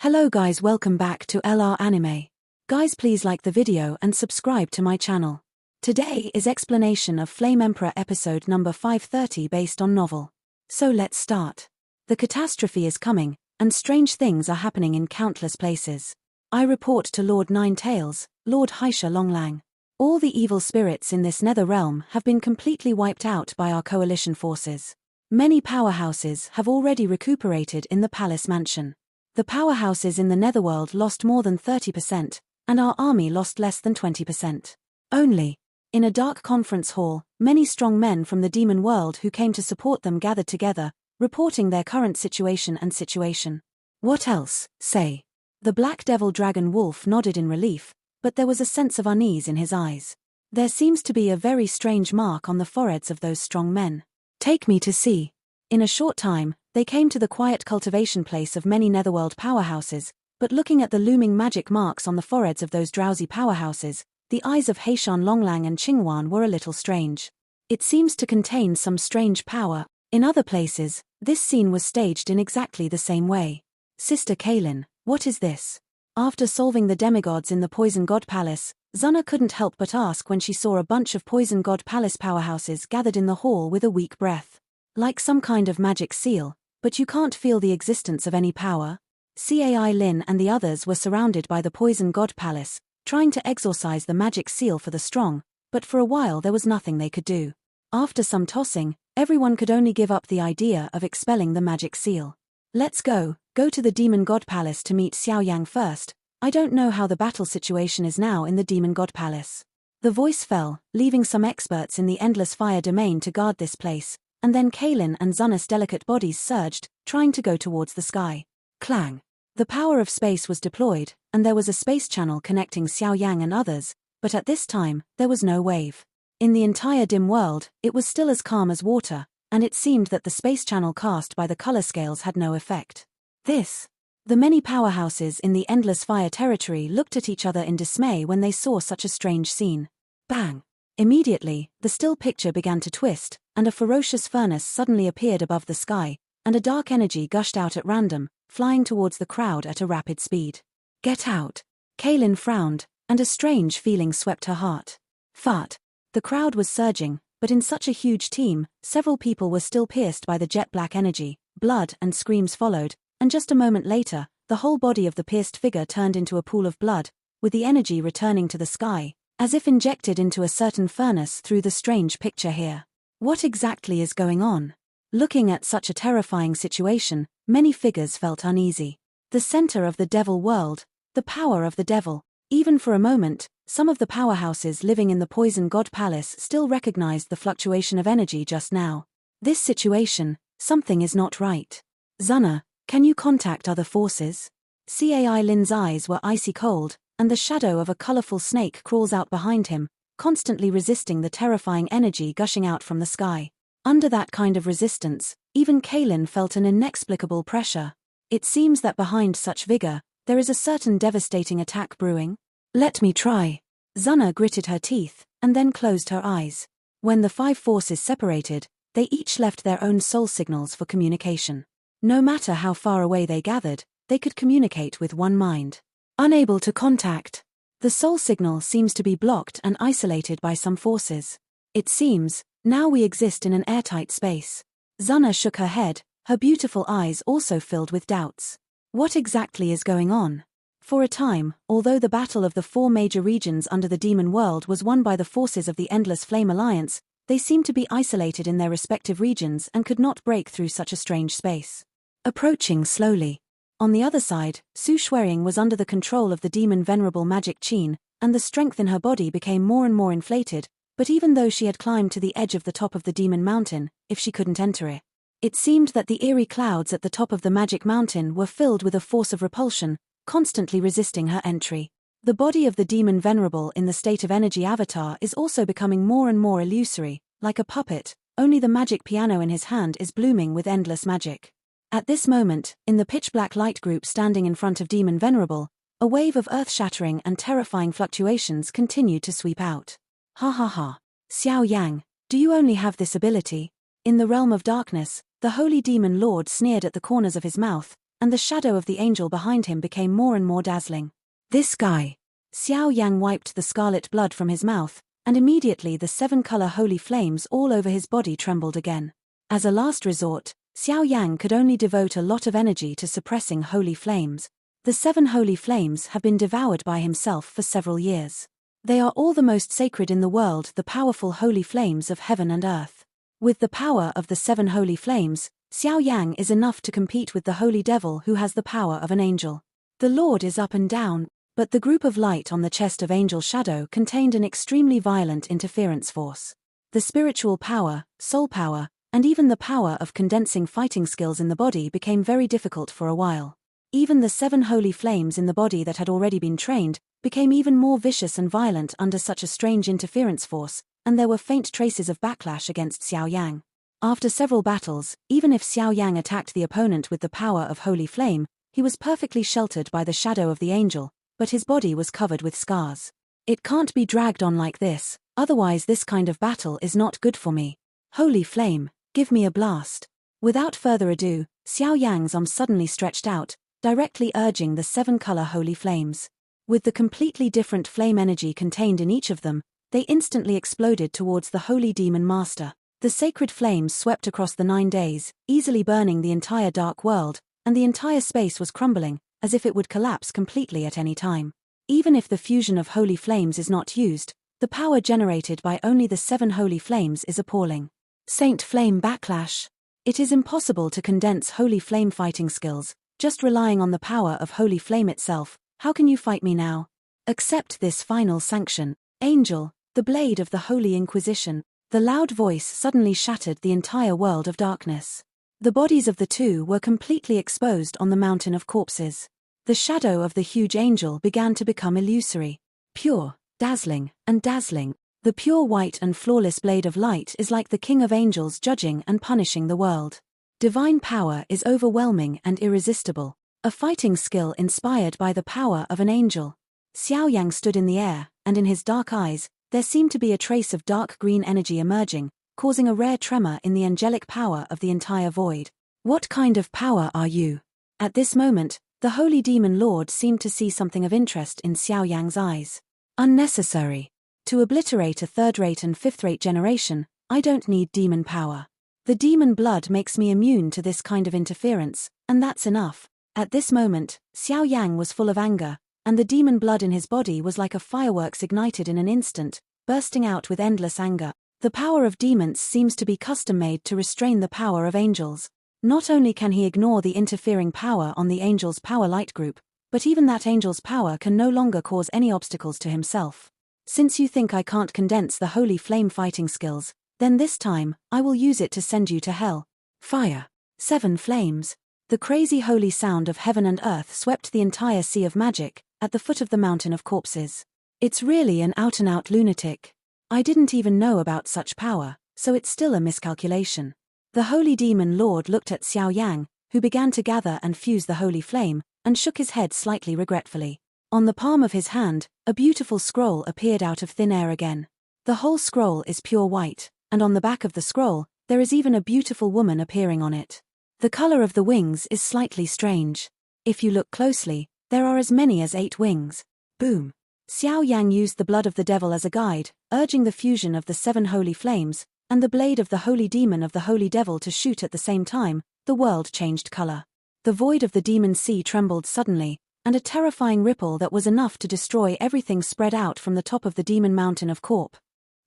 Hello guys, welcome back to LR Anime. Guys, please like the video and subscribe to my channel. Today is explanation of Flame Emperor episode number 530 based on novel. So let's start. The catastrophe is coming, and strange things are happening in countless places. I report to Lord Nine Tails, Lord Xiao Yang. All the evil spirits in this nether realm have been completely wiped out by our coalition forces. Many powerhouses have already recuperated in the palace mansion. The powerhouses in the netherworld lost more than 30%, and our army lost less than 20%. Only. In a dark conference hall, many strong men from the demon world who came to support them gathered together, reporting their current situation. What else, say? The Black Devil Dragon Wolf nodded in relief, but there was a sense of unease in his eyes. There seems to be a very strange mark on the foreheads of those strong men. Take me to see. In a short time, they came to the quiet cultivation place of many netherworld powerhouses, but looking at the looming magic marks on the foreheads of those drowsy powerhouses, the eyes of Heishan Longlang and Qingwan were a little strange. It seems to contain some strange power. In other places, this scene was staged in exactly the same way. Sister Kaylin, what is this? After solving the demigods in the Poison God Palace, Zuna couldn't help but ask when she saw a bunch of Poison God Palace powerhouses gathered in the hall with a weak breath. Like some kind of magic seal, but you can't feel the existence of any power. Cai Lin and the others were surrounded by the Poison God Palace, trying to exorcise the magic seal for the strong, but for a while there was nothing they could do. After some tossing, everyone could only give up the idea of expelling the magic seal. Let's go to the Demon God Palace to meet Xiao Yang first. I don't know how the battle situation is now in the Demon God Palace. The voice fell, leaving some experts in the Endless Fire domain to guard this place, and then Kaylin and Zuna's delicate bodies surged, trying to go towards the sky. Clang! The power of space was deployed, and there was a space channel connecting Xiao Yang and others, but at this time, there was no wave. In the entire dim world, it was still as calm as water, and it seemed that the space channel cast by the color scales had no effect. The many powerhouses in the Endless Fire territory looked at each other in dismay when they saw such a strange scene. Bang! Immediately, the still picture began to twist, and a ferocious furnace suddenly appeared above the sky, and a dark energy gushed out at random, flying towards the crowd at a rapid speed. Get out! Kaylin frowned, and a strange feeling swept her heart. Fart! The crowd was surging, but in such a huge team, several people were still pierced by the jet-black energy. Blood and screams followed, and just a moment later, the whole body of the pierced figure turned into a pool of blood, with the energy returning to the sky, as if injected into a certain furnace through the strange picture here. What exactly is going on? Looking at such a terrifying situation, many figures felt uneasy. The center of the devil world, the power of the devil. Even for a moment, some of the powerhouses living in the Poison God Palace still recognized the fluctuation of energy just now. This situation, something is not right. Zuna, can you contact other forces? Cai Lin's eyes were icy cold, and the shadow of a colorful snake crawls out behind him, constantly resisting the terrifying energy gushing out from the sky. Under that kind of resistance, even Kaylin felt an inexplicable pressure. It seems that behind such vigor, there is a certain devastating attack brewing. Let me try. Zuna gritted her teeth, and then closed her eyes. When the five forces separated, they each left their own soul signals for communication. No matter how far away they gathered, they could communicate with one mind. Unable to contact. The soul signal seems to be blocked and isolated by some forces. It seems, now we exist in an airtight space. Zuna shook her head, her beautiful eyes also filled with doubts. What exactly is going on? For a time, although the battle of the four major regions under the demon world was won by the forces of the Endless Flame Alliance, they seemed to be isolated in their respective regions and could not break through such a strange space. Approaching slowly. On the other side, Su Ying was under the control of the demon Venerable Magic Qin, and the strength in her body became more and more inflated, but even though she had climbed to the edge of the top of the demon mountain, if she couldn't enter it, it seemed that the eerie clouds at the top of the magic mountain were filled with a force of repulsion, constantly resisting her entry. The body of the demon Venerable in the state of energy avatar is also becoming more and more illusory, like a puppet, only the magic piano in his hand is blooming with endless magic. At this moment, in the pitch-black light group standing in front of Demon Venerable, a wave of earth-shattering and terrifying fluctuations continued to sweep out. Ha ha ha. Xiao Yang, do you only have this ability? In the realm of darkness, the holy demon lord sneered at the corners of his mouth, and the shadow of the angel behind him became more and more dazzling. This guy. Xiao Yang wiped the scarlet blood from his mouth, and immediately the 7-color holy flames all over his body trembled again. As a last resort, Xiao Yang could only devote a lot of energy to suppressing holy flames. The 7 holy flames have been devoured by himself for several years. They are all the most sacred in the world, the powerful holy flames of heaven and earth. With the power of the 7 holy flames, Xiao Yang is enough to compete with the holy devil who has the power of an angel. The Lord is up and down, but the group of light on the chest of Angel Shadow contained an extremely violent interference force. The spiritual power, soul power, and even the power of condensing fighting skills in the body became very difficult for a while. Even the 7 holy flames in the body that had already been trained became even more vicious and violent under such a strange interference force, and there were faint traces of backlash against Xiao Yang. After several battles, even if Xiao Yang attacked the opponent with the power of holy flame, he was perfectly sheltered by the shadow of the angel, but his body was covered with scars. It can't be dragged on like this, otherwise this kind of battle is not good for me. Holy flame, give me a blast. Without further ado, Xiao Yang's arm suddenly stretched out, directly urging the 7-color holy flames. With the completely different flame energy contained in each of them, they instantly exploded towards the holy demon master. The sacred flames swept across the 9 days, easily burning the entire dark world, and the entire space was crumbling, as if it would collapse completely at any time. Even if the fusion of holy flames is not used, the power generated by only the 7 holy flames is appalling. Saint Flame Backlash. It is impossible to condense holy flame fighting skills, just relying on the power of holy flame itself. How can you fight me now? Accept this final sanction, Angel, the blade of the Holy Inquisition. The loud voice suddenly shattered the entire world of darkness. The bodies of the two were completely exposed on the mountain of corpses. The shadow of the huge angel began to become illusory. Pure, dazzling, and dazzling. The pure white and flawless blade of light is like the king of angels judging and punishing the world. Divine power is overwhelming and irresistible, a fighting skill inspired by the power of an angel. Xiao Yang stood in the air, and in his dark eyes, there seemed to be a trace of dark green energy emerging, causing a rare tremor in the angelic power of the entire void. What kind of power are you? At this moment, the holy demon lord seemed to see something of interest in Xiao Yang's eyes. Unnecessary. To obliterate a third-rate and fifth-rate generation, I don't need demon power. The demon blood makes me immune to this kind of interference, and that's enough. At this moment, Xiao Yang was full of anger, and the demon blood in his body was like a fireworks ignited in an instant, bursting out with endless anger. The power of demons seems to be custom-made to restrain the power of angels. Not only can he ignore the interfering power on the angel's power light group, but even that angel's power can no longer cause any obstacles to himself. Since you think I can't condense the holy flame fighting skills, then this time, I will use it to send you to hell. Fire. 7 flames. The crazy holy sound of heaven and earth swept the entire sea of magic, at the foot of the mountain of corpses. It's really an out-and-out lunatic. I didn't even know about such power, so it's still a miscalculation. The holy demon lord looked at Xiao Yang, who began to gather and fuse the holy flame, and shook his head slightly regretfully. On the palm of his hand, a beautiful scroll appeared out of thin air again. The whole scroll is pure white, and on the back of the scroll, there is even a beautiful woman appearing on it. The color of the wings is slightly strange. If you look closely, there are as many as 8 wings. Boom. Xiao Yang used the blood of the devil as a guide, urging the fusion of the 7 holy flames, and the blade of the holy demon of the holy devil to shoot at the same time. The world changed color. The void of the demon sea trembled suddenly, and a terrifying ripple that was enough to destroy everything spread out from the top of the demon mountain of Corp.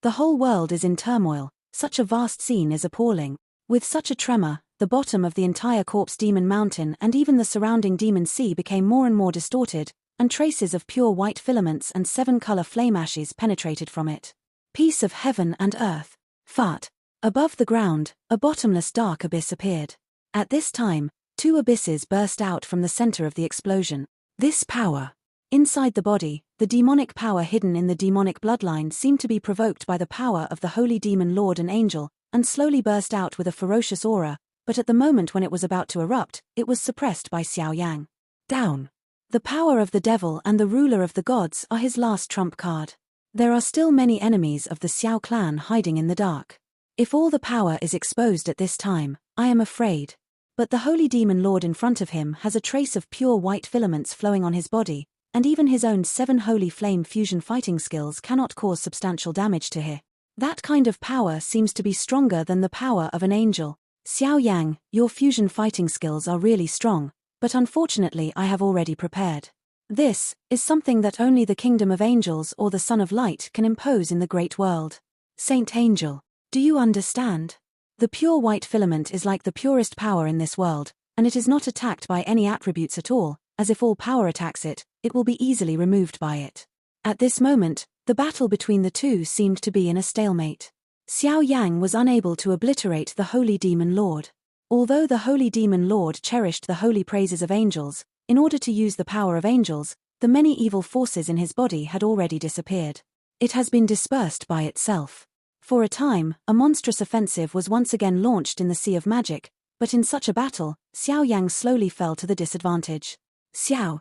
The whole world is in turmoil. Such a vast scene is appalling. With such a tremor, the bottom of the entire Corpse demon mountain and even the surrounding demon sea became more and more distorted, and traces of pure white filaments and 7-color flame ashes penetrated from it. Peace of heaven and earth. Fart. Above the ground, a bottomless dark abyss appeared. At this time, 2 abysses burst out from the center of the explosion. This power. Inside the body, the demonic power hidden in the demonic bloodline seemed to be provoked by the power of the holy demon lord and angel, and slowly burst out with a ferocious aura, but at the moment when it was about to erupt, it was suppressed by Xiao Yang. Down. The power of the devil and the ruler of the gods are his last trump card. There are still many enemies of the Xiao clan hiding in the dark. If all the power is exposed at this time, I am afraid. But the holy demon lord in front of him has a trace of pure white filaments flowing on his body, and even his own 7 holy flame fusion fighting skills cannot cause substantial damage to him. That kind of power seems to be stronger than the power of an angel. Xiao Yang, your fusion fighting skills are really strong, but unfortunately I have already prepared. This is something that only the kingdom of angels or the Son of Light can impose in the great world. Saint Angel, do you understand? The pure white filament is like the purest power in this world, and it is not attacked by any attributes at all, as if all power attacks it, it will be easily removed by it. At this moment, the battle between the two seemed to be in a stalemate. Xiao Yang was unable to obliterate the Holy Demon Lord. Although the Holy Demon Lord cherished the holy praises of angels, in order to use the power of angels, the many evil forces in his body had already disappeared. It has been dispersed by itself. For a time, a monstrous offensive was once again launched in the Sea of Magic, but in such a battle, Xiao Yang slowly fell to the disadvantage. Xiao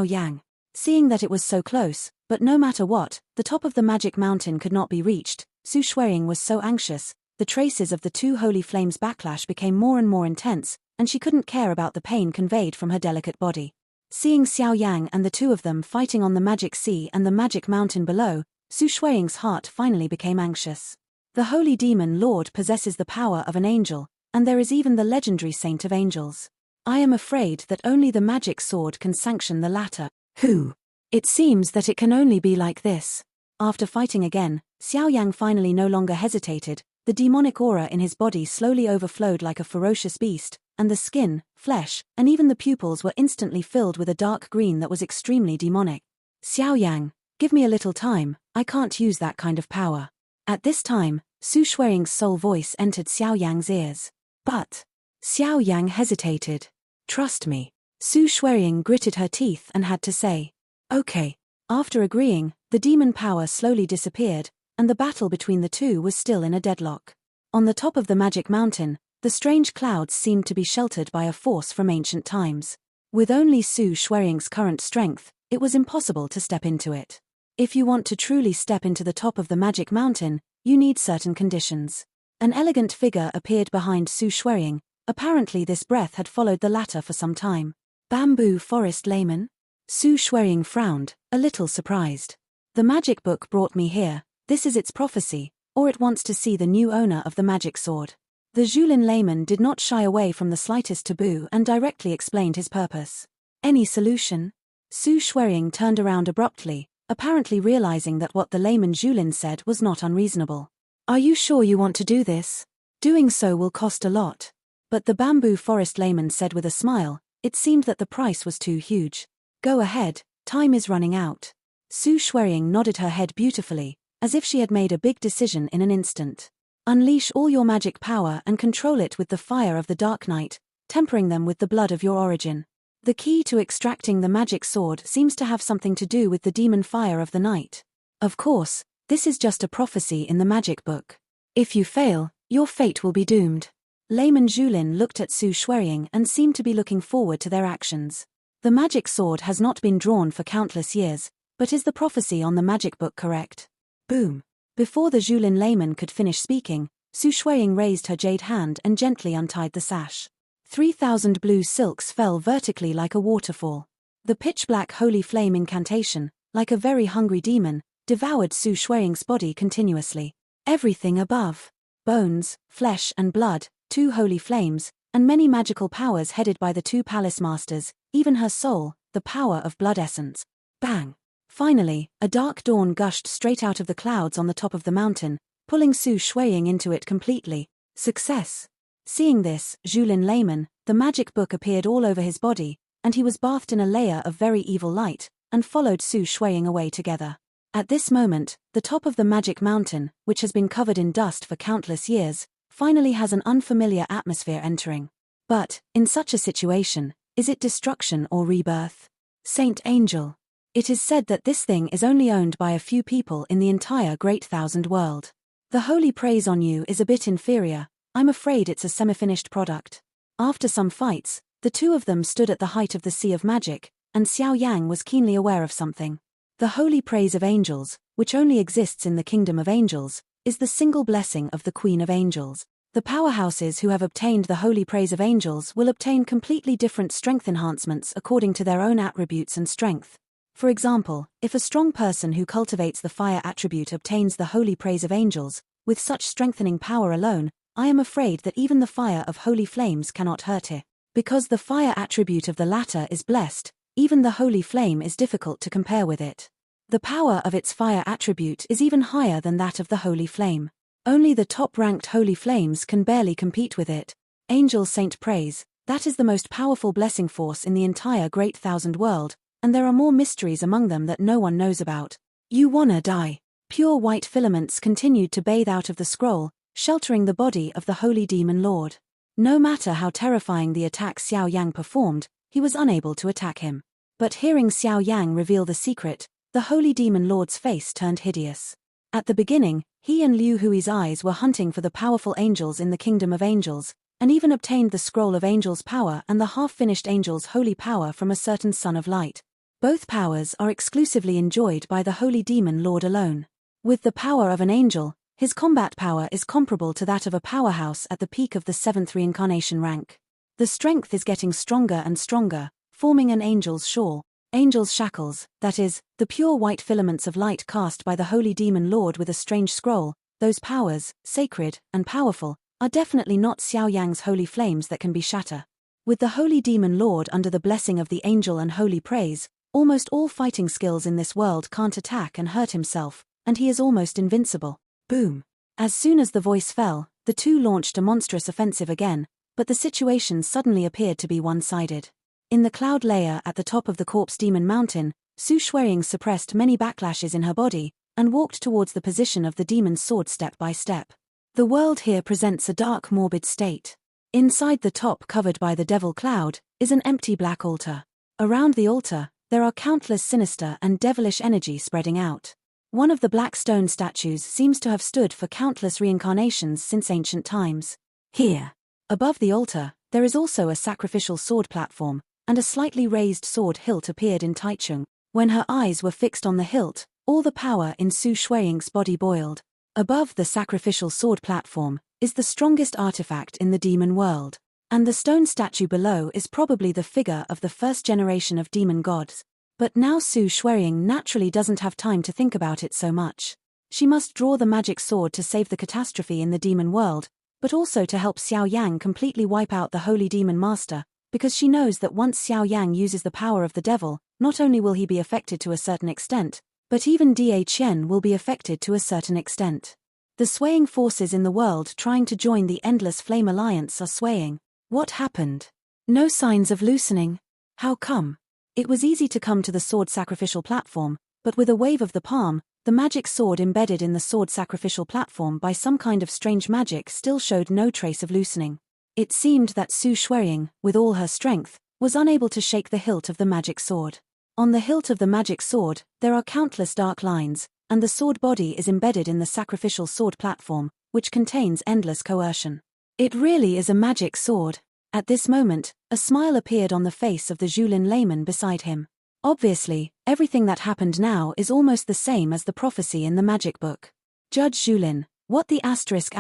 Yang. Seeing that it was so close, but no matter what, the top of the magic mountain could not be reached, Su Ying was so anxious, the traces of the 2 holy flames' backlash became more and more intense, and she couldn't care about the pain conveyed from her delicate body. Seeing Xiao Yang and the 2 of them fighting on the magic sea and the magic mountain below, Su Ying's heart finally became anxious. The Holy Demon Lord possesses the power of an angel, and there is even the legendary Saint of Angels. I am afraid that only the magic sword can sanction the latter. Who? It seems that it can only be like this. After fighting again, Xiao Yang finally no longer hesitated, the demonic aura in his body slowly overflowed like a ferocious beast, and the skin, flesh, and even the pupils were instantly filled with a dark green that was extremely demonic. Xiao Yang, give me a little time, I can't use that kind of power. At this time, Su Ying's soul voice entered Xiao Yang's ears. But Xiao Yang hesitated. Trust me. Su Ying gritted her teeth and had to say, okay. After agreeing, the demon power slowly disappeared, and the battle between the two was still in a deadlock. On the top of the magic mountain, the strange clouds seemed to be sheltered by a force from ancient times. With only Su Ying's current strength, it was impossible to step into it. If you want to truly step into the top of the magic mountain, you need certain conditions. An elegant figure appeared behind Su Ying. Apparently this breath had followed the latter for some time. Bamboo Forest Layman? Su Ying frowned, a little surprised. The magic book brought me here, this is its prophecy, or it wants to see the new owner of the magic sword. The Julin layman did not shy away from the slightest taboo and directly explained his purpose. Any solution? Su Ying turned around abruptly, apparently realizing that what the layman Julin said was not unreasonable. Are you sure you want to do this? Doing so will cost a lot. But the bamboo forest layman said with a smile, it seemed that the price was too huge. Go ahead, time is running out. Su Ying nodded her head beautifully, as if she had made a big decision in an instant. Unleash all your magic power and control it with the fire of the Dark Night, tempering them with the blood of your origin. The key to extracting the magic sword seems to have something to do with the demon fire of the night. Of course, this is just a prophecy in the magic book. If you fail, your fate will be doomed. Layman Julin looked at Su Ying and seemed to be looking forward to their actions. The magic sword has not been drawn for countless years, but is the prophecy on the magic book correct? Boom. Before the Julin layman could finish speaking, Su Ying raised her jade hand and gently untied the sash. 3,000 blue silks fell vertically like a waterfall. The pitch-black holy flame incantation, like a very hungry demon, devoured Su Ying's body continuously. Everything above. Bones, flesh and blood, 2 holy flames, and many magical powers headed by the 2 palace masters, even her soul, the power of blood essence. Bang! Finally, a dark dawn gushed straight out of the clouds on the top of the mountain, pulling Su Ying into it completely. Success! Seeing this, Julin layman, the magic book appeared all over his body, and he was bathed in a layer of very evil light, and followed Su Ying away together. At this moment, the top of the magic mountain, which has been covered in dust for countless years, finally has an unfamiliar atmosphere entering. But, in such a situation, is it destruction or rebirth? Saint Angel. It is said that this thing is only owned by a few people in the entire Great Thousand World. The holy praise on you is a bit inferior, I'm afraid it's a semi-finished product. After some fights, the 2 of them stood at the height of the Sea of Magic, and Xiao Yang was keenly aware of something. The holy praise of angels, which only exists in the kingdom of angels, is the single blessing of the Queen of Angels. The powerhouses who have obtained the holy praise of angels will obtain completely different strength enhancements according to their own attributes and strength. For example, if a strong person who cultivates the fire attribute obtains the holy praise of angels, with such strengthening power alone, I am afraid that even the fire of holy flames cannot hurt it. Because the fire attribute of the latter is blessed, even the holy flame is difficult to compare with it. The power of its fire attribute is even higher than that of the holy flame. Only the top-ranked holy flames can barely compete with it. Angel Saint Praise, that is the most powerful blessing force in the entire Great Thousand World, and there are more mysteries among them that no one knows about. You wanna die. Pure white filaments continued to bathe out of the scroll, sheltering the body of the holy demon lord. No matter how terrifying the attack Xiao Yang performed, he was unable to attack him. But hearing Xiao Yang reveal the secret, the holy demon lord's face turned hideous. At the beginning, he and Liu Hui's eyes were hunting for the powerful angels in the kingdom of angels, and even obtained the scroll of angels' power and the half-finished angel's holy power from a certain son of light. Both powers are exclusively enjoyed by the holy demon lord alone. With the power of an angel, his combat power is comparable to that of a powerhouse at the peak of the 7th reincarnation rank. The strength is getting stronger and stronger, forming an angel's shawl, angel's shackles, that is, the pure white filaments of light cast by the holy demon lord with a strange scroll. Those powers, sacred and powerful, are definitely not Xiao Yang's holy flames that can be shattered. With the holy demon lord under the blessing of the angel and holy praise, almost all fighting skills in this world can't attack and hurt himself, and he is almost invincible. Boom. As soon as the voice fell, the two launched a monstrous offensive again, but the situation suddenly appeared to be one-sided. In the cloud layer at the top of the corpse demon mountain, Su Ying suppressed many backlashes in her body, and walked towards the position of the demon's sword step by step. The world here presents a dark morbid state. Inside the top covered by the devil cloud, is an empty black altar. Around the altar, there are countless sinister and devilish energy spreading out. One of the black stone statues seems to have stood for countless reincarnations since ancient times. Here, above the altar, there is also a sacrificial sword platform, and a slightly raised sword hilt appeared in Taichung. When her eyes were fixed on the hilt, all the power in Su Ying's body boiled. Above the sacrificial sword platform is the strongest artifact in the demon world, and the stone statue below is probably the figure of the first generation of demon gods. But now Su Ying naturally doesn't have time to think about it so much. She must draw the magic sword to save the catastrophe in the demon world, but also to help Xiao Yang completely wipe out the holy demon master, because she knows that once Xiao Yang uses the power of the devil, not only will he be affected to a certain extent, but even DHN will be affected to a certain extent. The swaying forces in the world trying to join the Endless Flame Alliance are swaying. What happened? No signs of loosening. How come? It was easy to come to the sword sacrificial platform, but with a wave of the palm, the magic sword embedded in the sword sacrificial platform by some kind of strange magic still showed no trace of loosening. It seemed that Su Ying, with all her strength, was unable to shake the hilt of the magic sword. On the hilt of the magic sword, there are countless dark lines, and the sword body is embedded in the sacrificial sword platform, which contains endless coercion. It really is a magic sword. At this moment, a smile appeared on the face of the Julin layman beside him. Obviously, everything that happened now is almost the same as the prophecy in the magic book. Judge Julin, what the asterisk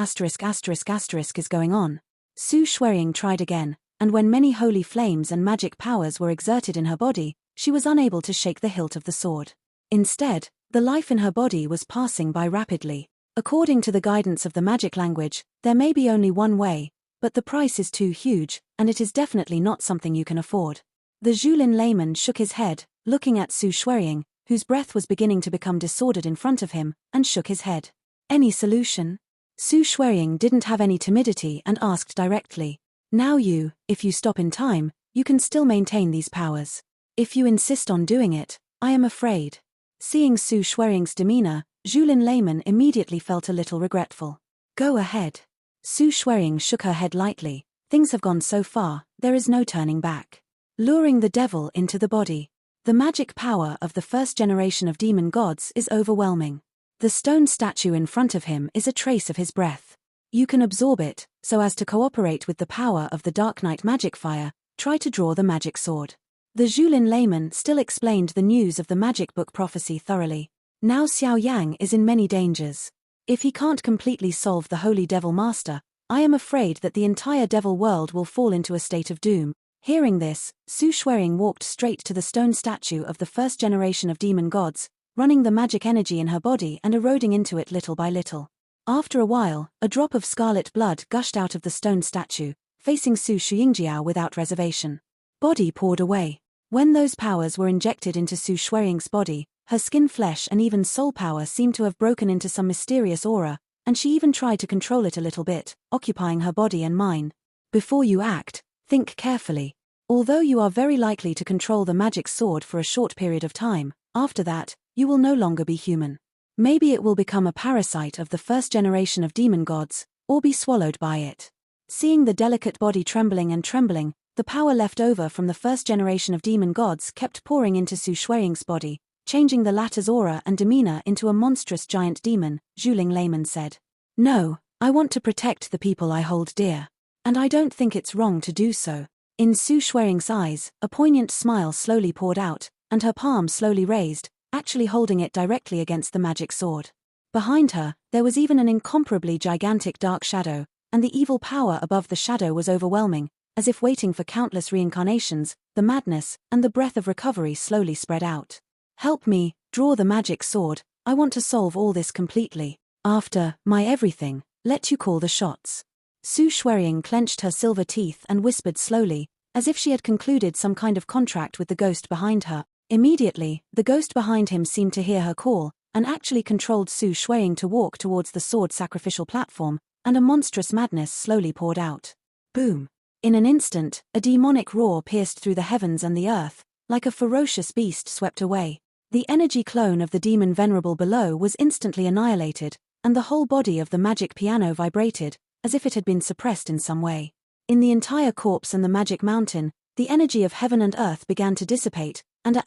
is going on? Su Ying tried again, and when many holy flames and magic powers were exerted in her body, she was unable to shake the hilt of the sword. Instead, the life in her body was passing by rapidly. According to the guidance of the magic language, there may be only one way, but the price is too huge, and it is definitely not something you can afford. The Julin layman shook his head, looking at Su Ying, whose breath was beginning to become disordered in front of him, and shook his head. Any solution? Su Ying didn't have any timidity and asked directly. Now if you stop in time, you can still maintain these powers. If you insist on doing it, I am afraid. Seeing Su Ying's demeanor, Julin layman immediately felt a little regretful. Go ahead. Su Ying shook her head lightly. Things have gone so far, there is no turning back. Luring the devil into the body. The magic power of the first generation of demon gods is overwhelming. The stone statue in front of him is a trace of his breath. You can absorb it, so as to cooperate with the power of the Dark Knight magic fire, try to draw the magic sword. The Julin layman still explained the news of the magic book prophecy thoroughly. Now Xiao Yang is in many dangers. If he can't completely solve the Holy Devil Master, I am afraid that the entire devil world will fall into a state of doom. Hearing this, Su Ying walked straight to the stone statue of the first generation of demon gods, running the magic energy in her body and eroding into it little by little. After a while, a drop of scarlet blood gushed out of the stone statue, facing Su Ying without reservation. Body poured away. When those powers were injected into Su Ying's body, her skin, flesh and even soul power seemed to have broken into some mysterious aura, and she even tried to control it a little bit, occupying her body and mind. Before you act, think carefully. Although you are very likely to control the magic sword for a short period of time, after that, you will no longer be human. Maybe it will become a parasite of the first generation of demon gods, or be swallowed by it. Seeing the delicate body trembling and trembling, the power left over from the first generation of demon gods kept pouring into Su Ying's body, changing the latter's aura and demeanor into a monstrous giant demon. Zhuling Layman said. No, I want to protect the people I hold dear. And I don't think it's wrong to do so. In Su Ying's eyes, a poignant smile slowly poured out, and her palm slowly raised, actually holding it directly against the magic sword. Behind her, there was even an incomparably gigantic dark shadow, and the evil power above the shadow was overwhelming, as if waiting for countless reincarnations. The madness and the breath of recovery slowly spread out. Help me, draw the magic sword, I want to solve all this completely. After my everything, let you call the shots. Su Ying clenched her silver teeth and whispered slowly, as if she had concluded some kind of contract with the ghost behind her. Immediately, the ghost behind him seemed to hear her call, and actually controlled Su Ying to walk towards the sword sacrificial platform, and a monstrous madness slowly poured out. Boom! In an instant, a demonic roar pierced through the heavens and the earth, like a ferocious beast swept away. The energy clone of the demon venerable below was instantly annihilated, and the whole body of the magic piano vibrated, as if it had been suppressed in some way. In the entire corpse and the magic mountain, the energy of heaven and earth began to dissipate, and a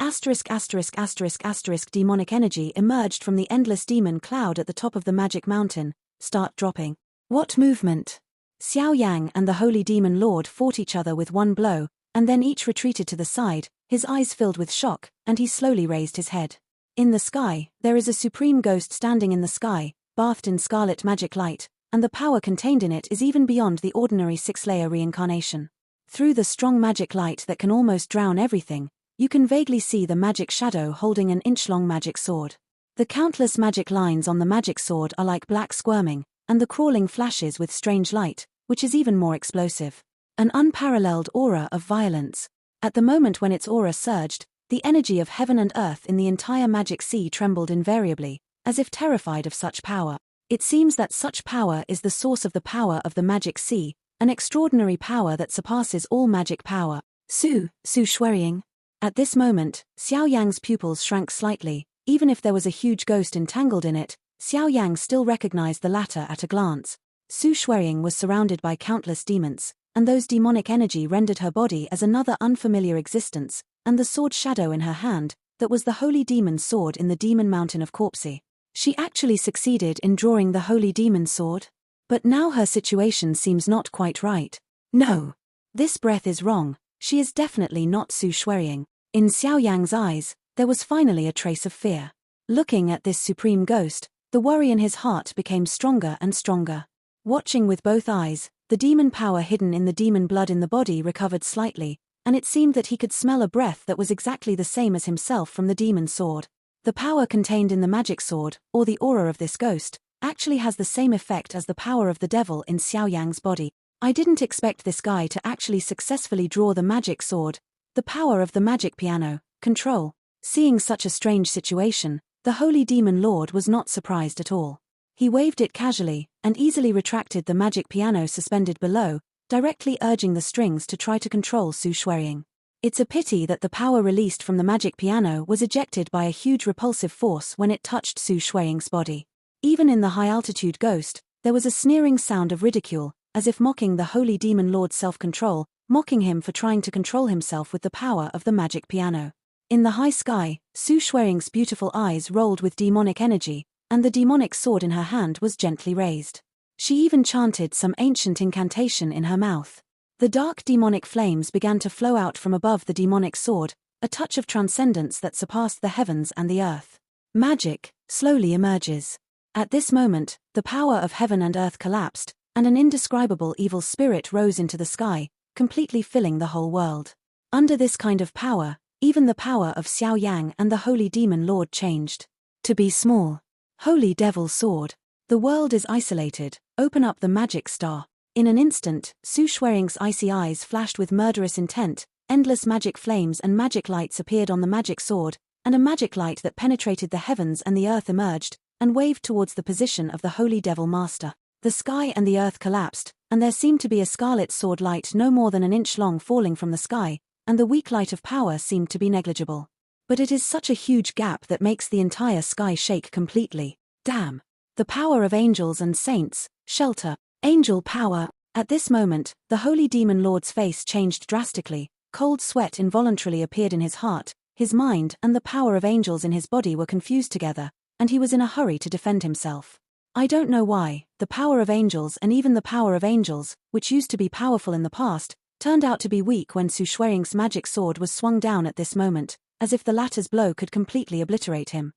demonic energy emerged from the endless demon cloud at the top of the magic mountain. Start dropping. What movement? Xiao Yang and the holy demon lord fought each other with one blow, and then each retreated to the side, his eyes filled with shock, and he slowly raised his head. In the sky, there is a supreme ghost standing in the sky, bathed in scarlet magic light, and the power contained in it is even beyond the ordinary six-layer reincarnation. Through the strong magic light that can almost drown everything, you can vaguely see the magic shadow holding an inch-long magic sword. The countless magic lines on the magic sword are like black squirming, and the crawling flashes with strange light, which is even more explosive. An unparalleled aura of violence. At the moment when its aura surged, the energy of heaven and earth in the entire magic sea trembled invariably, as if terrified of such power. It seems that such power is the source of the power of the magic sea, an extraordinary power that surpasses all magic power. Su Ying. At this moment, Xiao Yang's pupils shrank slightly. Even if there was a huge ghost entangled in it, Xiao Yang still recognized the latter at a glance. Su Ying was surrounded by countless demons, and those demonic energy rendered her body as another unfamiliar existence, and the sword shadow in her hand, that was the holy demon sword in the demon mountain of Corpse. She actually succeeded in drawing the holy demon sword. But now her situation seems not quite right. No. This breath is wrong, she is definitely not Su Ying. In Xiao Yang's eyes, there was finally a trace of fear. Looking at this supreme ghost, the worry in his heart became stronger and stronger. Watching with both eyes, the demon power hidden in the demon blood in the body recovered slightly, and it seemed that he could smell a breath that was exactly the same as himself from the demon sword. The power contained in the magic sword, or the aura of this ghost, actually has the same effect as the power of the devil in Xiao Yang's body. I didn't expect this guy to actually successfully draw the magic sword, the power of the magic piano, control. Seeing such a strange situation, the holy demon lord was not surprised at all. He waved it casually, and easily retracted the magic piano suspended below, directly urging the strings to try to control Su Ying. It's a pity that the power released from the magic piano was ejected by a huge repulsive force when it touched Su Ying's body. Even in the high-altitude ghost, there was a sneering sound of ridicule, as if mocking the holy demon lord's self-control, mocking him for trying to control himself with the power of the magic piano. In the high sky, Su Ying's beautiful eyes rolled with demonic energy, and the demonic sword in her hand was gently raised. She even chanted some ancient incantation in her mouth. The dark demonic flames began to flow out from above the demonic sword, a touch of transcendence that surpassed the heavens and the earth. Magic slowly emerges. At this moment, the power of heaven and earth collapsed, and an indescribable evil spirit rose into the sky, completely filling the whole world. Under this kind of power, even the power of Xiao Yang and the Holy Demon Lord changed. To be small. Holy Devil Sword. The world is isolated, open up the magic star. In an instant, Su Ying's icy eyes flashed with murderous intent, endless magic flames and magic lights appeared on the magic sword, and a magic light that penetrated the heavens and the earth emerged, and waved towards the position of the Holy Devil Master. The sky and the earth collapsed, and there seemed to be a scarlet sword light no more than an inch long falling from the sky, and the weak light of power seemed to be negligible. But it is such a huge gap that makes the entire sky shake completely. Damn. The power of angels and saints, shelter, angel power. At this moment, the Holy Demon Lord's face changed drastically, cold sweat involuntarily appeared in his heart, his mind and the power of angels in his body were confused together, and he was in a hurry to defend himself. I don't know why, the power of angels and even the power of angels, which used to be powerful in the past, turned out to be weak when Su Ying's magic sword was swung down at this moment, as if the latter's blow could completely obliterate him.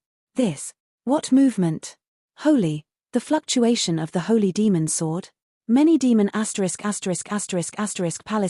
What movement? Holy, the fluctuation of the Holy Demon Sword? Many demon palace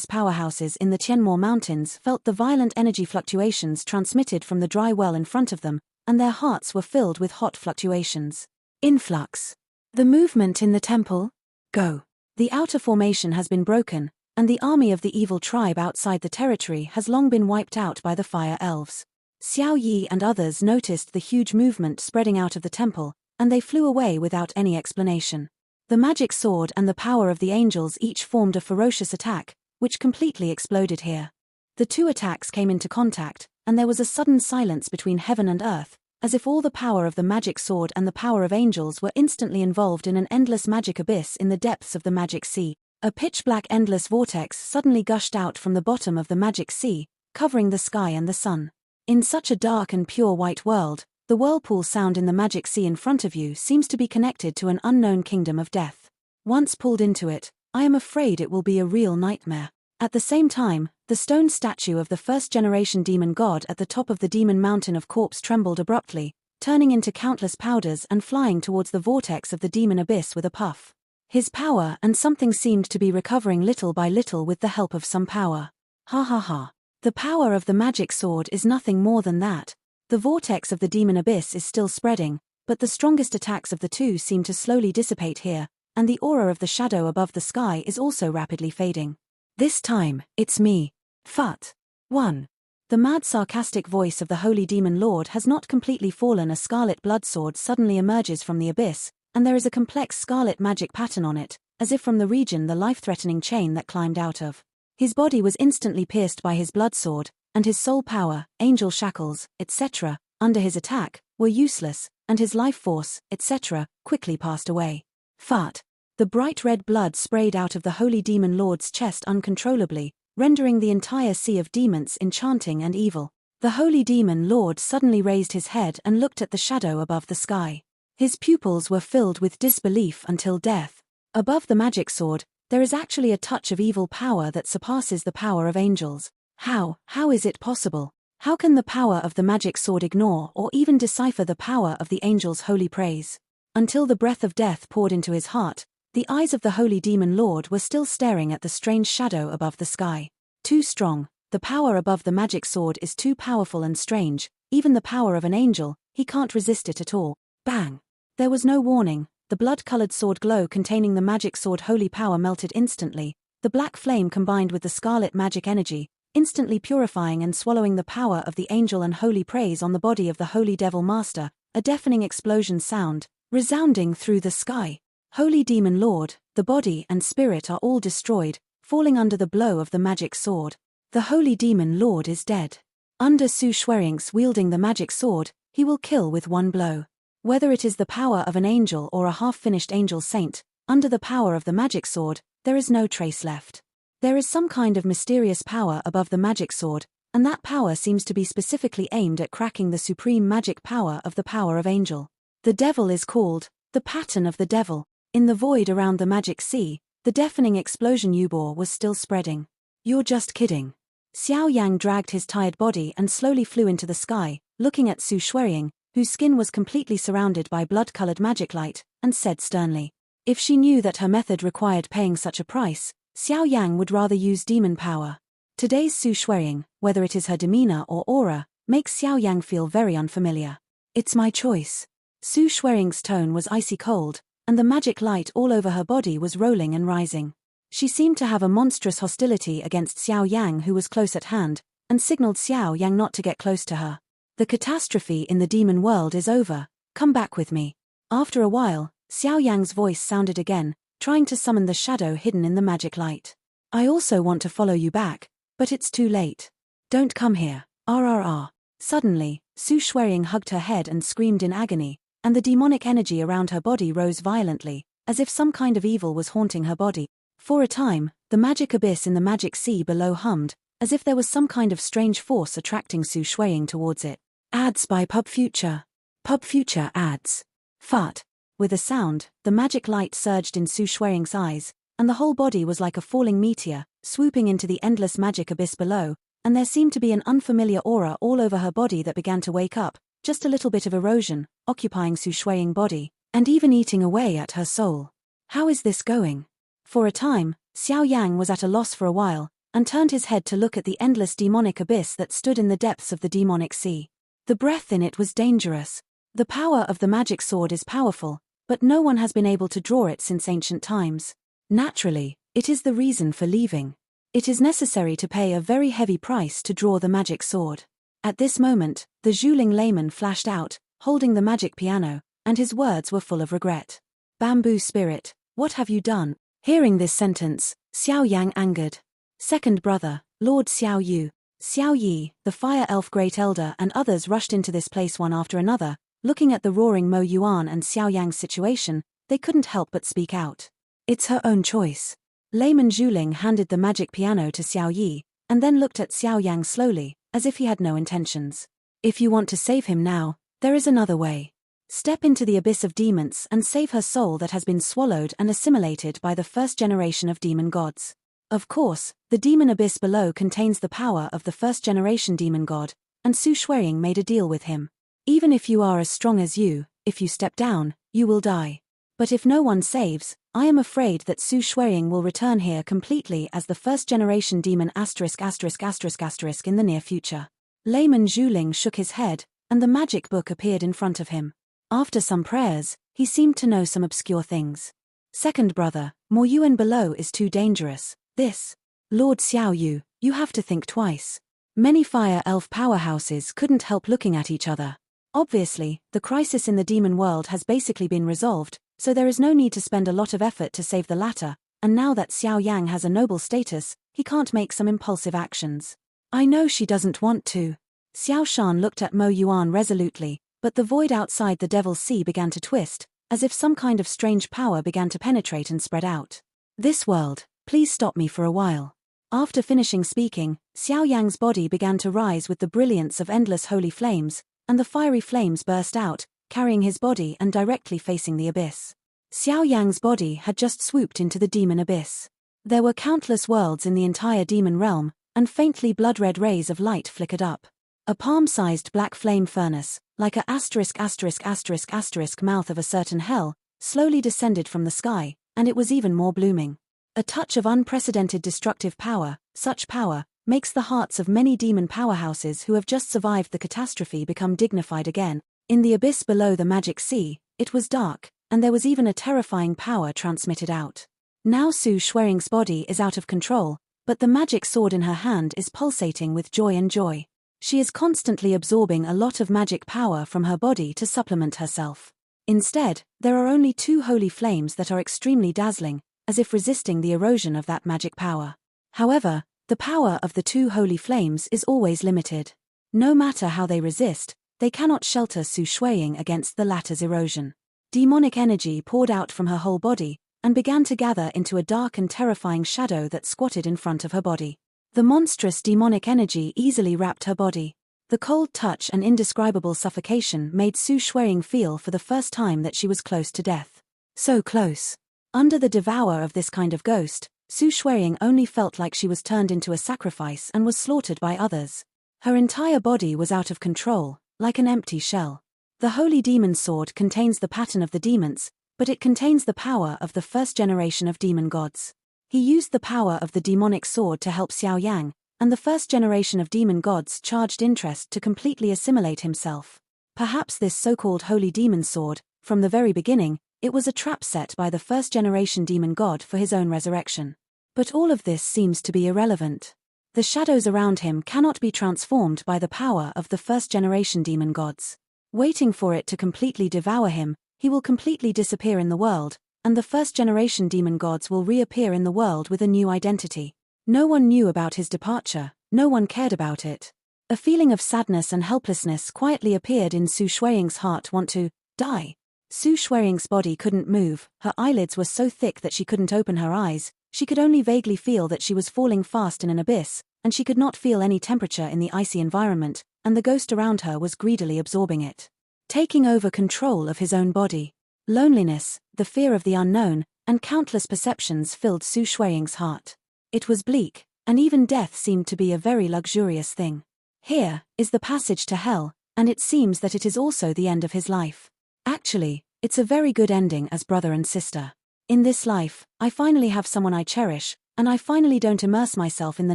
powerhouses in the Tianmo Mountains felt the violent energy fluctuations transmitted from the dry well in front of them, and their hearts were filled with hot fluctuations. Influx. The movement in the temple? Go. The outer formation has been broken, and the army of the evil tribe outside the territory has long been wiped out by the fire elves. Xiao Yi and others noticed the huge movement spreading out of the temple, and they flew away without any explanation. The magic sword and the power of the angels each formed a ferocious attack, which completely exploded here. The two attacks came into contact, and there was a sudden silence between heaven and earth, as if all the power of the magic sword and the power of angels were instantly involved in an endless magic abyss in the depths of the magic sea. A pitch-black endless vortex suddenly gushed out from the bottom of the magic sea, covering the sky and the sun. In such a dark and pure white world, the whirlpool sound in the magic sea in front of you seems to be connected to an unknown kingdom of death. Once pulled into it, I am afraid it will be a real nightmare. At the same time, the stone statue of the first-generation demon god at the top of the demon mountain of corpse trembled abruptly, turning into countless powders and flying towards the vortex of the demon abyss with a puff. His power and something seemed to be recovering little by little with the help of some power. Ha ha ha. The power of the magic sword is nothing more than that. The vortex of the demon abyss is still spreading, but the strongest attacks of the two seem to slowly dissipate here, and the aura of the shadow above the sky is also rapidly fading. This time, it's me. Phut. 1. The mad sarcastic voice of the Holy Demon Lord has not completely fallen. A scarlet blood sword suddenly emerges from the abyss, and there is a complex scarlet magic pattern on it, as if from the region the life-threatening chain that climbed out of. His body was instantly pierced by his blood sword, and his soul power, angel shackles, etc., under his attack, were useless, and his life force, etc., quickly passed away. Phut. The bright red blood sprayed out of the Holy Demon Lord's chest uncontrollably, rendering the entire sea of demons enchanting and evil. The Holy Demon Lord suddenly raised his head and looked at the shadow above the sky. His pupils were filled with disbelief until death. Above the magic sword, there is actually a touch of evil power that surpasses the power of angels. How is it possible? How can the power of the magic sword ignore or even decipher the power of the angel's holy praise? Until the breath of death poured into his heart, the eyes of the Holy Demon Lord were still staring at the strange shadow above the sky. Too strong, the power above the magic sword is too powerful and strange, even the power of an angel, he can't resist it at all. Bang! There was no warning, the blood-colored sword glow containing the magic sword holy power melted instantly, the black flame combined with the scarlet magic energy, instantly purifying and swallowing the power of the angel and holy praise on the body of the Holy Devil Master, a deafening explosion sound, resounding through the sky. Holy Demon Lord, the body and spirit are all destroyed, falling under the blow of the magic sword. The Holy Demon Lord is dead. Under Su Ying's wielding the magic sword, he will kill with one blow. Whether it is the power of an angel or a half-finished angel saint, under the power of the magic sword, there is no trace left. There is some kind of mysterious power above the magic sword, and that power seems to be specifically aimed at cracking the supreme magic power of the power of angel. The devil is called the pattern of the devil. In the void around the magic sea, the deafening explosion Yubor was still spreading. You're just kidding. Xiao Yang dragged his tired body and slowly flew into the sky, looking at Su Ying, whose skin was completely surrounded by blood-colored magic light, and said sternly, If she knew that her method required paying such a price, Xiao Yang would rather use demon power. Today's Su Ying, whether it is her demeanor or aura, makes Xiao Yang feel very unfamiliar. It's my choice. Su Ying's tone was icy cold, and the magic light all over her body was rolling and rising. She seemed to have a monstrous hostility against Xiao Yang, who was close at hand, and signaled Xiao Yang not to get close to her. The catastrophe in the demon world is over, come back with me. After a while, Xiao Yang's voice sounded again, trying to summon the shadow hidden in the magic light. I also want to follow you back, but it's too late. Don't come here, RRR. Suddenly, Su Ying hugged her head and screamed in agony, and the demonic energy around her body rose violently, as if some kind of evil was haunting her body. For a time, the magic abyss in the magic sea below hummed, as if there was some kind of strange force attracting Su Ying towards it. Ads by Pub Future. Pub Future ads. Fart. With a sound, the magic light surged in Su Ying's eyes, and the whole body was like a falling meteor, swooping into the endless magic abyss below, and there seemed to be an unfamiliar aura all over her body that began to wake up, just a little bit of erosion, occupying Su Ying's body, and even eating away at her soul. How is this going? For a time, Xiao Yang was at a loss for a while, and turned his head to look at the endless demonic abyss that stood in the depths of the demonic sea. The breath in it was dangerous. The power of the magic sword is powerful, but no one has been able to draw it since ancient times. Naturally, it is the reason for leaving. It is necessary to pay a very heavy price to draw the magic sword. At this moment, the Zhuling layman flashed out, holding the magic piano, and his words were full of regret. Bamboo spirit, what have you done? Hearing this sentence, Xiao Yang angered. Second brother, Lord Xiao Yu, Xiao Yi, the fire elf great elder, and others rushed into this place one after another. Looking at the roaring Mo Yuan and Xiao Yang's situation, they couldn't help but speak out. It's her own choice. Layman Zhuling handed the magic piano to Xiao Yi, and then looked at Xiao Yang slowly, as if he had no intentions. If you want to save him now, there is another way. Step into the abyss of demons and save her soul that has been swallowed and assimilated by the first generation of demon gods. Of course, the demon abyss below contains the power of the first generation demon god, and Su Ying made a deal with him. Even if you are as strong as you, if you step down, you will die. But if no one saves, I am afraid that Su Ying will return here completely as the first generation demon ***** in the near future. Layman Zhuling shook his head, and the magic book appeared in front of him. After some prayers, he seemed to know some obscure things. Second brother, Mo Yuan below is too dangerous. This. Lord Xiao Yu, you have to think twice. Many fire elf powerhouses couldn't help looking at each other. Obviously, the crisis in the demon world has basically been resolved, so there is no need to spend a lot of effort to save the latter, and now that Xiao Yang has a noble status, he can't make some impulsive actions. I know she doesn't want to. Xiao Shan looked at Mo Yuan resolutely, but the void outside the Devil's Sea began to twist, as if some kind of strange power began to penetrate and spread out. This world, please stop me for a while. After finishing speaking, Xiao Yang's body began to rise with the brilliance of endless holy flames, and the fiery flames burst out, carrying his body and directly facing the abyss. Xiao Yang's body had just swooped into the demon abyss. There were countless worlds in the entire demon realm, and faintly blood-red rays of light flickered up. A palm-sized black flame furnace, like a ***** mouth of a certain hell, slowly descended from the sky, and it was even more blooming. A touch of unprecedented destructive power, such power, makes the hearts of many demon powerhouses who have just survived the catastrophe become dignified again. In the abyss below the magic sea, it was dark, and there was even a terrifying power transmitted out. Now Su Ying's body is out of control, but the magic sword in her hand is pulsating with joy and joy. She is constantly absorbing a lot of magic power from her body to supplement herself. Instead, there are only two holy flames that are extremely dazzling, as if resisting the erosion of that magic power. However, the power of the two holy flames is always limited. No matter how they resist, they cannot shelter Su Ying against the latter's erosion. Demonic energy poured out from her whole body, and began to gather into a dark and terrifying shadow that squatted in front of her body. The monstrous demonic energy easily wrapped her body. The cold touch and indescribable suffocation made Su Ying feel for the first time that she was close to death. So close. Under the devour of this kind of ghost, Su Ying only felt like she was turned into a sacrifice and was slaughtered by others. Her entire body was out of control, like an empty shell. The holy demon sword contains the pattern of the demons, but it contains the power of the first generation of demon gods. He used the power of the demonic sword to help Xiao Yang, and the first generation of demon gods charged interest to completely assimilate himself. Perhaps this so-called holy demon sword, from the very beginning, it was a trap set by the first generation demon god for his own resurrection. But all of this seems to be irrelevant. The shadows around him cannot be transformed by the power of the first generation demon gods. Waiting for it to completely devour him, he will completely disappear in the world, and the first generation demon gods will reappear in the world with a new identity. No one knew about his departure, no one cared about it. A feeling of sadness and helplessness quietly appeared in Su Ying's heart. Want to die. Su Ying's body couldn't move, her eyelids were so thick that she couldn't open her eyes, she could only vaguely feel that she was falling fast in an abyss, and she could not feel any temperature in the icy environment, and the ghost around her was greedily absorbing it. Taking over control of his own body. Loneliness, the fear of the unknown, and countless perceptions filled Su Ying's heart. It was bleak, and even death seemed to be a very luxurious thing. Here is the passage to hell, and it seems that it is also the end of his life. Actually, it's a very good ending as brother and sister. In this life, I finally have someone I cherish, and I finally don't immerse myself in the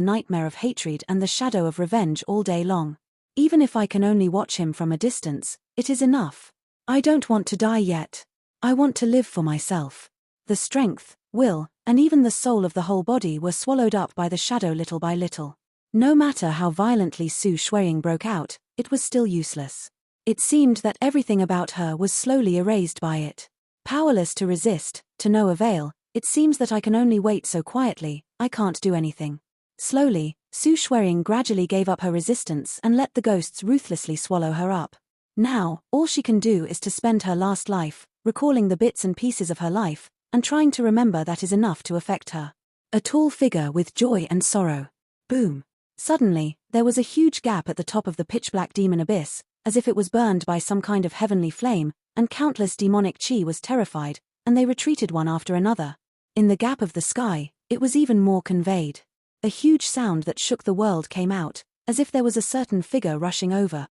nightmare of hatred and the shadow of revenge all day long. Even if I can only watch him from a distance, it is enough. I don't want to die yet. I want to live for myself. The strength, will, and even the soul of the whole body were swallowed up by the shadow little by little. No matter how violently Su Ying broke out, it was still useless. It seemed that everything about her was slowly erased by it. Powerless to resist, to no avail, it seems that I can only wait so quietly, I can't do anything. Slowly, Su Ying gradually gave up her resistance and let the ghosts ruthlessly swallow her up. Now, all she can do is to spend her last life, recalling the bits and pieces of her life, and trying to remember that is enough to affect her. A tall figure with joy and sorrow. Boom. Suddenly, there was a huge gap at the top of the pitch-black demon abyss, as if it was burned by some kind of heavenly flame, and countless demonic chi was terrified, and they retreated one after another. In the gap of the sky, it was even more conveyed. A huge sound that shook the world came out, as if there was a certain figure rushing over,